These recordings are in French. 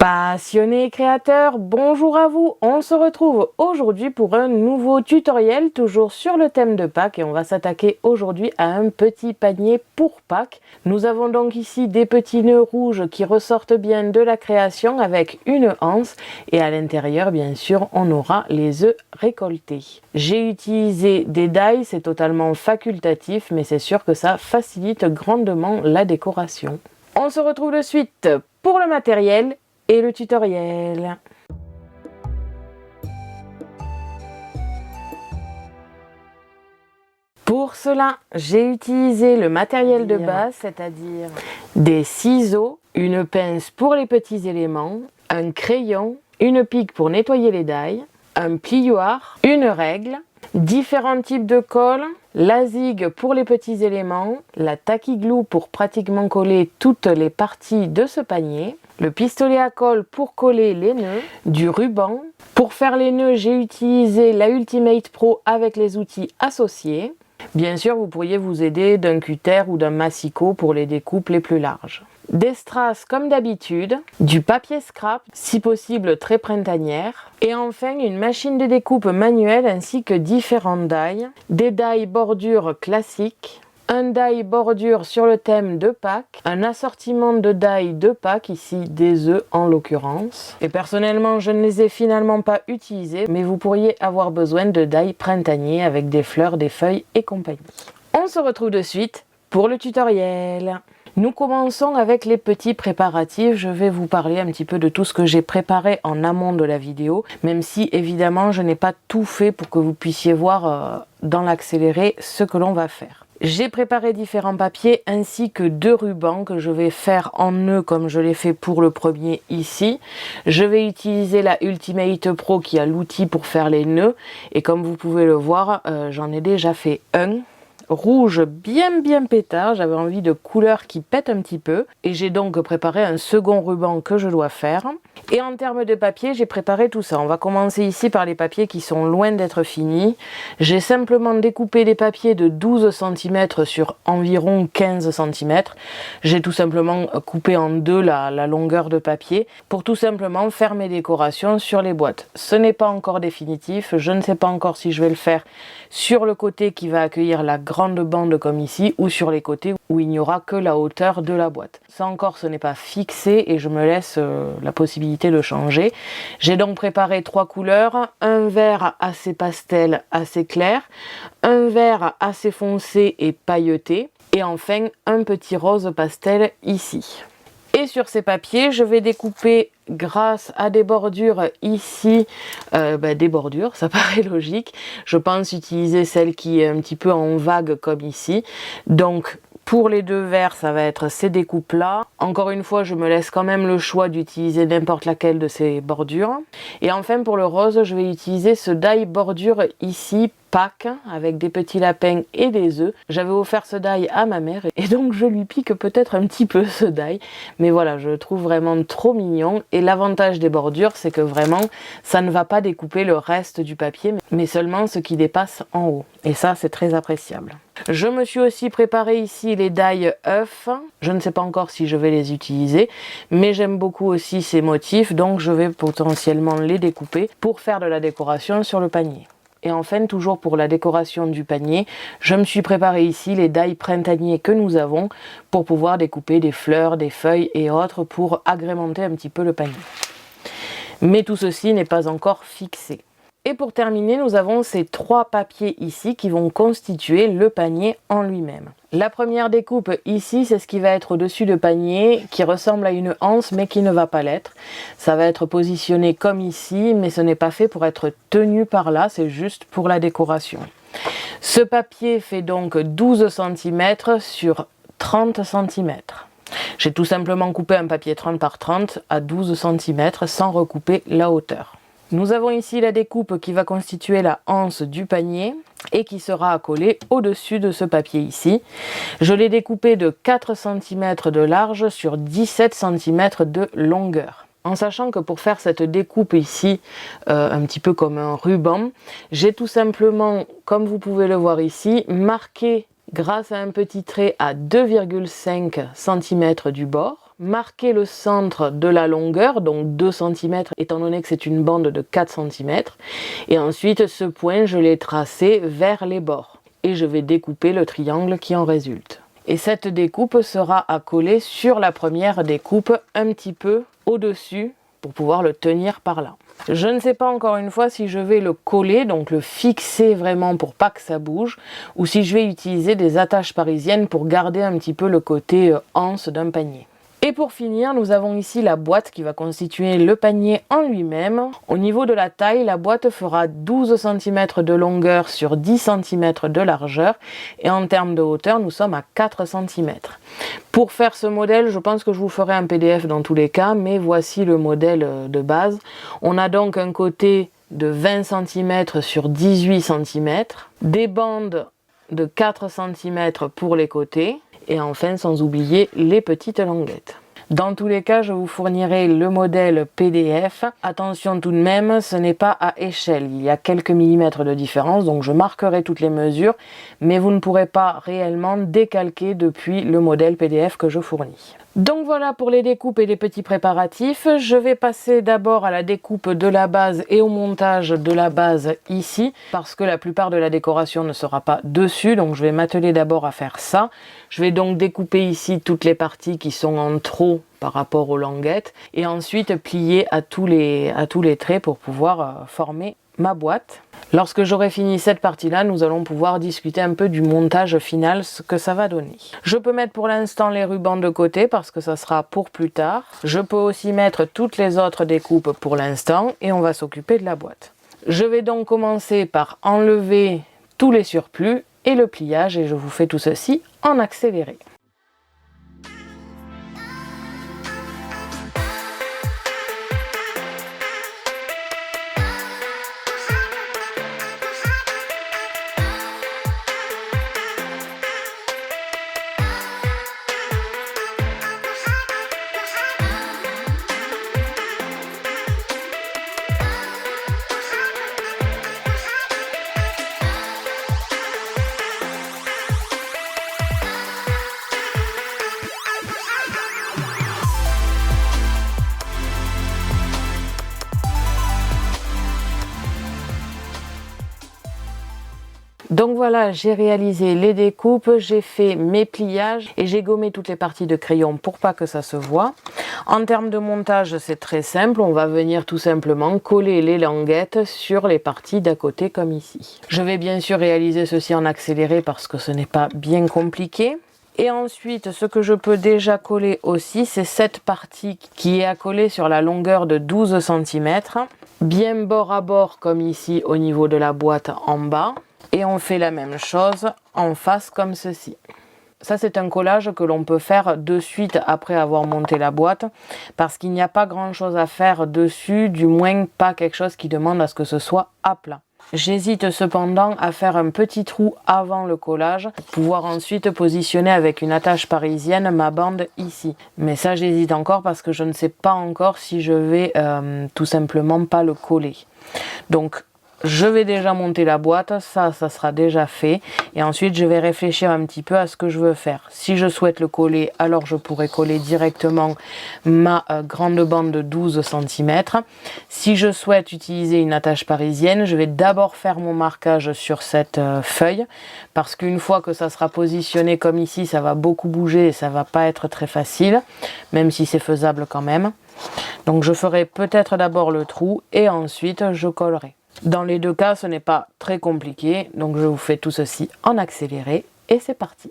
Passionnés créateurs, bonjour à vous. On se retrouve aujourd'hui pour un nouveau tutoriel, toujours sur le thème de Pâques, et on va s'attaquer aujourd'hui à un petit panier pour Pâques. Nous avons donc ici des petits nœuds rouges qui ressortent bien de la création avec une anse, et à l'intérieur, bien sûr, on aura les œufs récoltés. J'ai utilisé des die, c'est totalement facultatif, mais c'est sûr que ça facilite grandement la décoration. On se retrouve de suite pour le matériel et le tutoriel. Pour cela, j'ai utilisé le matériel de base, c'est-à-dire des ciseaux, une pince pour les petits éléments, un crayon, une pique pour nettoyer les die, un plioir, une règle, différents types de colle, la zig pour les petits éléments, la tacky glue pour pratiquement coller toutes les parties de ce panier, le pistolet à colle pour coller les nœuds, du ruban. Pour faire les nœuds, j'ai utilisé la Ultimate Pro avec les outils associés. Bien sûr, vous pourriez vous aider d'un cutter ou d'un massicot pour les découpes les plus larges. Des strass comme d'habitude, du papier scrap, si possible très printanière, et enfin une machine de découpe manuelle ainsi que différents die, des die bordure classiques, un die bordure sur le thème de Pâques, un assortiment de die de Pâques, ici des œufs en l'occurrence. Et personnellement, je ne les ai finalement pas utilisés, mais vous pourriez avoir besoin de die printanier avec des fleurs, des feuilles et compagnie. On se retrouve de suite pour le tutoriel. Nous commençons avec les petits préparatifs. Je vais vous parler un petit peu de tout ce que j'ai préparé en amont de la vidéo, même si évidemment je n'ai pas tout fait pour que vous puissiez voir dans l'accéléré ce que l'on va faire. J'ai préparé différents papiers ainsi que 2 rubans que je vais faire en nœud comme je l'ai fait pour le premier ici. Je vais utiliser la Ultimate Pro qui a l'outil pour faire les nœuds et comme vous pouvez le voir, j'en ai déjà fait un. Rouge bien pétard, j'avais envie de couleur qui pète un petit peu et j'ai donc préparé un second ruban que je dois faire. Et en termes de papier, j'ai préparé tout ça. On va commencer ici par les papiers qui sont loin d'être finis. J'ai simplement découpé des papiers de 12 cm sur environ 15 cm. J'ai tout simplement coupé en deux la longueur de papier pour tout simplement faire mes décorations sur les boîtes. Ce n'est pas encore définitif, je ne sais pas encore si je vais le faire sur le côté qui va accueillir la grande bande comme ici ou sur les côtés où il n'y aura que la hauteur de la boîte. Ça encore, ce n'est pas fixé et je me laisse la possibilité de changer. J'ai donc préparé 3 couleurs, un vert assez pastel, assez clair, un vert assez foncé et pailleté et enfin un petit rose pastel ici. Et sur ces papiers, je vais découper grâce à des bordures ici, des bordures, ça paraît logique. Je pense utiliser celle qui est un petit peu en vague comme ici. Donc pour les 2 verts, ça va être ces découpes-là. Encore une fois, je me laisse quand même le choix d'utiliser n'importe laquelle de ces bordures. Et enfin pour le rose, je vais utiliser ce die bordure ici, Pâques, avec des petits lapins et des œufs. J'avais offert ce die à ma mère et donc je lui pique peut-être un petit peu ce die. Mais voilà, je le trouve vraiment trop mignon. Et l'avantage des bordures, c'est que vraiment, ça ne va pas découper le reste du papier, mais seulement ce qui dépasse en haut. Et ça, c'est très appréciable. Je me suis aussi préparé ici les die œufs. Je ne sais pas encore si je vais les utiliser, mais j'aime beaucoup aussi ces motifs, donc je vais potentiellement les découper pour faire de la décoration sur le panier. Et enfin, toujours pour la décoration du panier, je me suis préparé ici les die printaniers que nous avons pour pouvoir découper des fleurs, des feuilles et autres pour agrémenter un petit peu le panier. Mais tout ceci n'est pas encore fixé. Et pour terminer, nous avons ces 3 papiers ici qui vont constituer le panier en lui-même. La première découpe ici, c'est ce qui va être au-dessus du panier, qui ressemble à une anse mais qui ne va pas l'être. Ça va être positionné comme ici, mais ce n'est pas fait pour être tenu par là, c'est juste pour la décoration. Ce papier fait donc 12 cm sur 30 cm. J'ai tout simplement coupé un papier 30 par 30 à 12 cm sans recouper la hauteur. Nous avons ici la découpe qui va constituer la anse du panier et qui sera accolée au-dessus de ce papier ici. Je l'ai découpé de 4 cm de large sur 17 cm de longueur. En sachant que pour faire cette découpe ici, un petit peu comme un ruban, j'ai tout simplement, comme vous pouvez le voir ici, marqué grâce à un petit trait à 2,5 cm du bord. marquer le centre de la longueur, donc 2 cm, étant donné que c'est une bande de 4 cm. Et ensuite, ce point, je l'ai tracé vers les bords. Et je vais découper le triangle qui en résulte. Et cette découpe sera à coller sur la première découpe un petit peu au-dessus pour pouvoir le tenir par là. Je ne sais pas encore une fois si je vais le coller, donc le fixer vraiment pour pas que ça bouge, ou si je vais utiliser des attaches parisiennes pour garder un petit peu le côté anse d'un panier. Et pour finir, nous avons ici la boîte qui va constituer le panier en lui-même. Au niveau de la taille, la boîte fera 12 cm de longueur sur 10 cm de largeur. Et en termes de hauteur, nous sommes à 4 cm. Pour faire ce modèle, je pense que je vous ferai un PDF dans tous les cas, mais voici le modèle de base. On a donc un côté de 20 cm sur 18 cm, des bandes de 4 cm pour les côtés, et enfin sans oublier les petites languettes. Dans tous les cas, je vous fournirai le modèle PDF. Attention tout de même, ce n'est pas à échelle. Il y a quelques millimètres de différence, donc je marquerai toutes les mesures, mais vous ne pourrez pas réellement décalquer depuis le modèle PDF que je fournis. Donc voilà pour les découpes et les petits préparatifs. Je vais passer d'abord à la découpe de la base et au montage de la base ici, parce que la plupart de la décoration ne sera pas dessus, donc je vais m'atteler d'abord à faire ça. Je vais donc découper ici toutes les parties qui sont en trop par rapport aux languettes, et ensuite plier à tous les traits pour pouvoir former ma boîte. Lorsque j'aurai fini cette partie-là, nous allons pouvoir discuter un peu du montage final, ce que ça va donner. Je peux mettre pour l'instant les rubans de côté parce que ça sera pour plus tard. Je peux aussi mettre toutes les autres découpes pour l'instant et on va s'occuper de la boîte. Je vais donc commencer par enlever tous les surplus et le pliage, et je vous fais tout ceci en accéléré. Donc voilà, j'ai réalisé les découpes, j'ai fait mes pliages et j'ai gommé toutes les parties de crayon pour pas que ça se voit. En termes de montage, c'est très simple, on va venir tout simplement coller les languettes sur les parties d'à côté comme ici. Je vais bien sûr réaliser ceci en accéléré parce que ce n'est pas bien compliqué. Et ensuite, ce que je peux déjà coller aussi, c'est cette partie qui est à coller sur la longueur de 12 cm, bien bord à bord comme ici au niveau de la boîte en bas. Et on fait la même chose en face comme ceci. Ça, c'est un collage que l'on peut faire de suite après avoir monté la boîte, parce qu'il n'y a pas grand chose à faire dessus, du moins pas quelque chose qui demande à ce que ce soit à plat. J'hésite cependant à faire un petit trou avant le collage pour pouvoir ensuite positionner avec une attache parisienne ma bande ici. Mais ça, j'hésite encore parce que je ne sais pas encore si je vais tout simplement pas le coller. Donc je vais déjà monter la boîte, ça sera déjà fait, et ensuite je vais réfléchir un petit peu à ce que je veux faire. Si je souhaite le coller, alors je pourrais coller directement ma grande bande de 12 cm. Si je souhaite utiliser une attache parisienne, je vais d'abord faire mon marquage sur cette feuille, parce qu'une fois que ça sera positionné comme ici, ça va beaucoup bouger et ça va pas être très facile, même si c'est faisable quand même. Donc je ferai peut-être d'abord le trou et ensuite je collerai. Dans les deux cas, ce n'est pas très compliqué, donc je vous fais tout ceci en accéléré et c'est parti.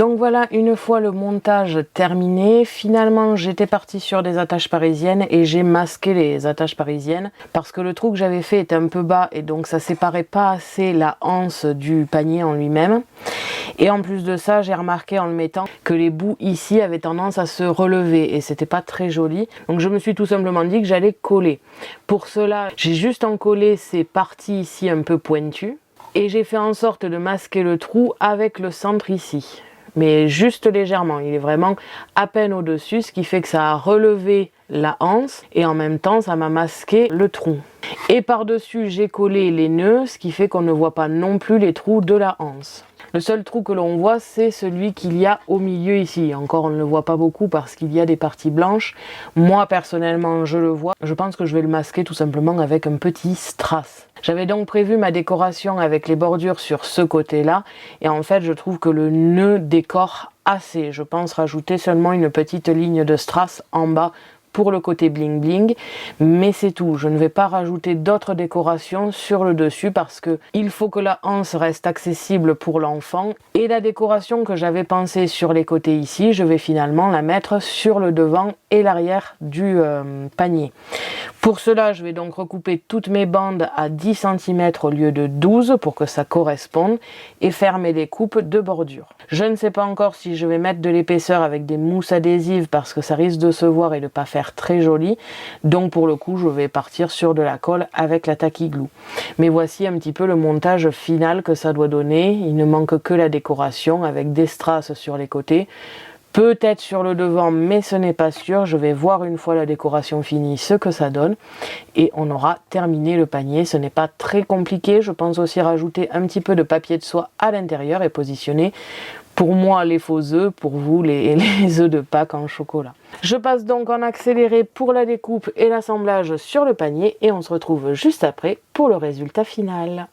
Donc voilà, une fois le montage terminé, finalement j'étais partie sur des attaches parisiennes et j'ai masqué les attaches parisiennes parce que le trou que j'avais fait était un peu bas et donc ça séparait pas assez la anse du panier en lui-même. Et en plus de ça, j'ai remarqué en le mettant que les bouts ici avaient tendance à se relever et c'était pas très joli. Donc je me suis tout simplement dit que j'allais coller. Pour cela, j'ai juste encollé ces parties ici un peu pointues et j'ai fait en sorte de masquer le trou avec le centre ici. Mais juste légèrement, il est vraiment à peine au-dessus, ce qui fait que ça a relevé la anse et en même temps ça m'a masqué le trou. Et par-dessus j'ai collé les nœuds, ce qui fait qu'on ne voit pas non plus les trous de la anse. Le seul trou que l'on voit, c'est celui qu'il y a au milieu ici. Encore, on ne le voit pas beaucoup parce qu'il y a des parties blanches. Moi, personnellement, je le vois. Je pense que je vais le masquer tout simplement avec un petit strass. J'avais donc prévu ma décoration avec les bordures sur ce côté-là. Et en fait, je trouve que le nœud décore assez. Je pense rajouter seulement une petite ligne de strass en bas pour le côté bling bling, mais c'est tout. Je ne vais pas rajouter d'autres décorations sur le dessus parce que il faut que la anse reste accessible pour l'enfant, et la décoration que j'avais pensée sur les côtés ici, je vais finalement la mettre sur le devant et l'arrière du panier. Pour cela, je vais donc recouper toutes mes bandes à 10 cm au lieu de 12 pour que ça corresponde et faire mes découpes de bordure. Je ne sais pas encore si je vais mettre de l'épaisseur avec des mousses adhésives parce que ça risque de se voir et de pas faire très joli. Donc pour le coup, je vais partir sur de la colle avec la tacky glue. Mais voici un petit peu le montage final que ça doit donner. Il ne manque que la décoration avec des strass sur les côtés. Peut-être sur le devant, mais ce n'est pas sûr. Je vais voir une fois la décoration finie ce que ça donne. Et on aura terminé le panier. Ce n'est pas très compliqué. Je pense aussi rajouter un petit peu de papier de soie à l'intérieur et positionner pour moi les faux œufs, pour vous les œufs de Pâques en chocolat. Je passe donc en accéléré pour la découpe et l'assemblage sur le panier. Et on se retrouve juste après pour le résultat final.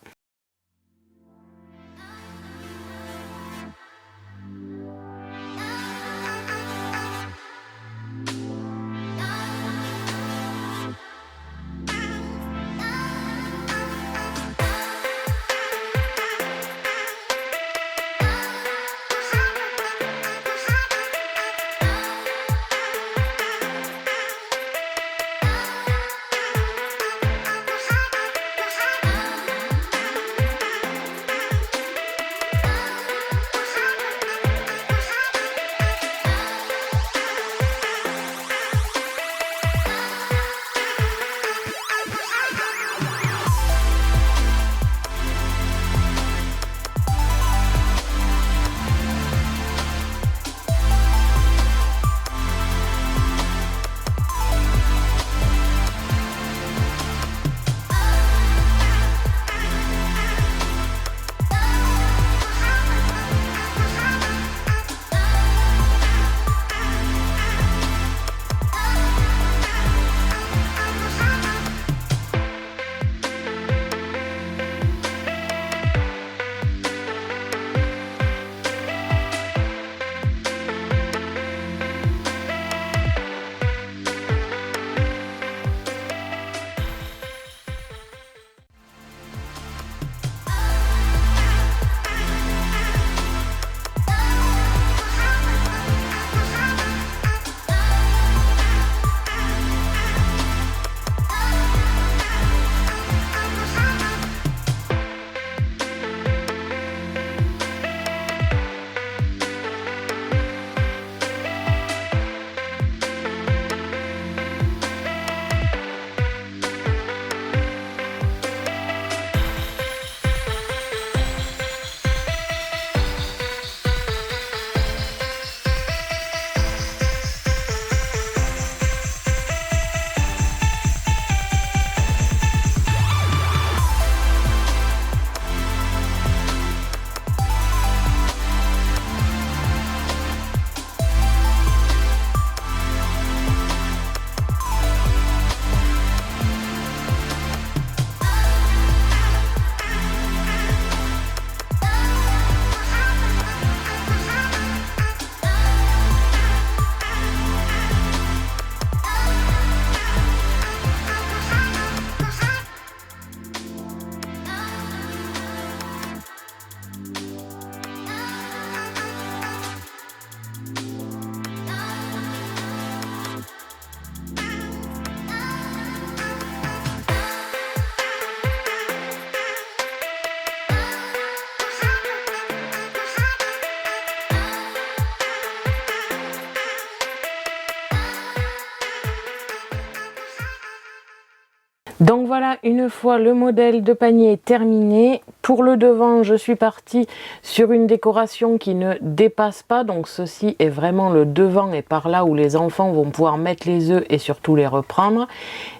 Donc voilà, une fois le modèle de panier terminé, pour le devant, je suis partie sur une décoration qui ne dépasse pas. Donc ceci est vraiment le devant et par là où les enfants vont pouvoir mettre les œufs et surtout les reprendre.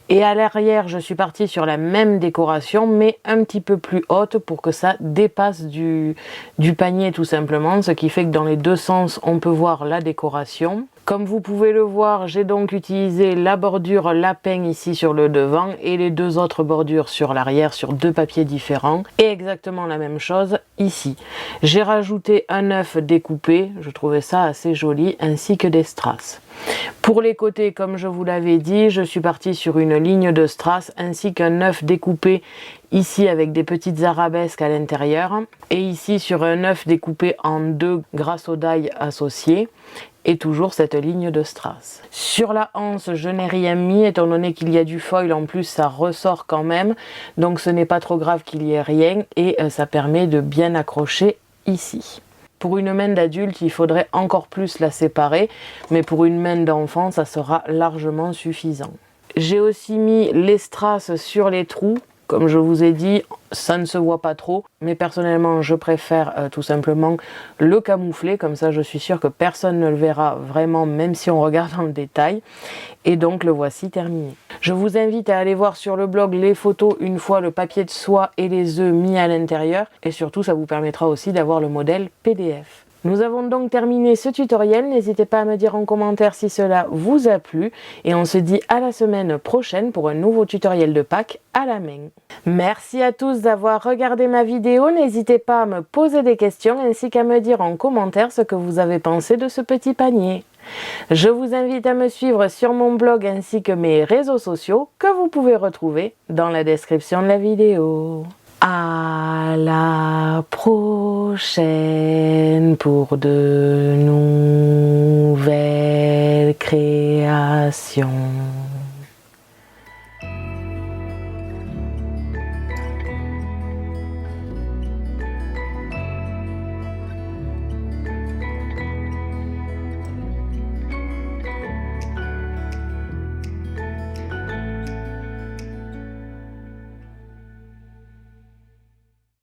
Et à l'arrière, je suis partie sur la même décoration, mais un petit peu plus haute pour que ça dépasse du panier tout simplement. Ce qui fait que dans les deux sens, on peut voir la décoration. Comme vous pouvez le voir, j'ai donc utilisé la bordure lapin ici sur le devant et les deux autres bordures sur l'arrière sur deux papiers différents. Et exactement la même chose ici. J'ai rajouté un œuf découpé, je trouvais ça assez joli, ainsi que des strass. Pour les côtés, comme je vous l'avais dit, je suis partie sur une ligne de strass ainsi qu'un œuf découpé ici avec des petites arabesques à l'intérieur et ici sur un œuf découpé en deux grâce aux die associées et toujours cette ligne de strass. Sur la anse, je n'ai rien mis étant donné qu'il y a du foil, en plus ça ressort quand même, donc ce n'est pas trop grave qu'il y ait rien et ça permet de bien accrocher ici. Pour une main d'adulte, il faudrait encore plus la séparer, mais pour une main d'enfant, ça sera largement suffisant. J'ai aussi mis les strass sur les trous. Comme je vous ai dit, ça ne se voit pas trop, mais personnellement, je préfère tout simplement le camoufler. Comme ça, je suis sûre que personne ne le verra vraiment, même si on regarde dans le détail. Et donc, le voici terminé. Je vous invite à aller voir sur le blog les photos une fois le papier de soie et les œufs mis à l'intérieur. Et surtout, ça vous permettra aussi d'avoir le modèle PDF. Nous avons donc terminé ce tutoriel, n'hésitez pas à me dire en commentaire si cela vous a plu et on se dit à la semaine prochaine pour un nouveau tutoriel de Pâques à la main. Merci à tous d'avoir regardé ma vidéo, n'hésitez pas à me poser des questions ainsi qu'à me dire en commentaire ce que vous avez pensé de ce petit panier. Je vous invite à me suivre sur mon blog ainsi que mes réseaux sociaux que vous pouvez retrouver dans la description de la vidéo. À la prochaine pour de nouvelles créations.